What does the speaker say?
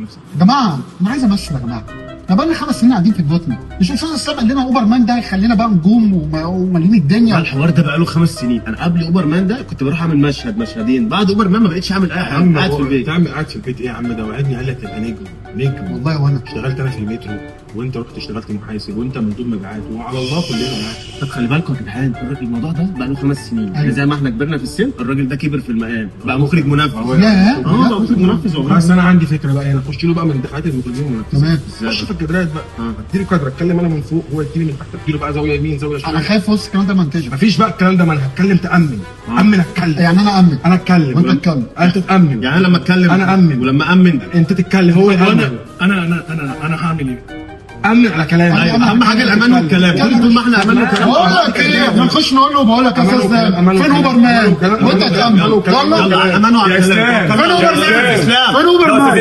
نفسك. يا جماعه انا عايز امثل يا جماعه. احنا بقى لنا 5 سنين قاعدين في بيوتنا، مش استاذ اسلام قال لنا اوبر مان ده هيخلينا بقى نجوم ومالين الدنيا. الحوار ده بقى له 5 سنين، انا قبل اوبر مان ده كنت بروح اعمل مشهد مشهدين، بعد اوبر مان ما بقتش اعمل اي حاجه، قاعد في البيت. تعمل قاعد في البيت ايه يا عم؟ ده وعدني قال لك تبقى نجم. والله وانا اشتغلت انا في المترو، وانت رحت اشتغلت محاسب، وانت مندوب مبيعات، وعلى الله كلنا معاك. طب خلي بالكم يا جدعان، الموضوع ده بقى له 5 سنين، يعني زي ما احنا كبرنا في السن الراجل ده كبر في المقام، بقى مخرج منفذ. ياه بقى مخرج منفذ والله. بس انا عندي فكره بقى، انا اخش له بقى من دفعات المخرجين والمنفذين. تمام. خش في الكادرات بقى، اديله كادر اتكلم انا من فوق، هو يديني من تحت، اديله بقى زاويه يمين زاويه شمال. انا خايف وسط الكلام ده منتجه. مفيش بقى الكلام ده، ما انا هتكلم تامن. اتكلم يعني انا امن انا اتكلم وانت تتكلم. انت تامن. يعني انا لما اتكلم انا امن، ولما امن انت تتكلم هو يامن. انا هعمل ايه؟ امن على كلامي. أيوة، اهم حاجه الامان والكلام. طول ما احنا امان وكلام. بقول لك ايه، ما نخش نقول له بقول لك يا استاذ فين اوبر مان وانت تامن. يلا امان وعلى الكلام. فين اوبر مان؟ اسلام فين اوبر مان؟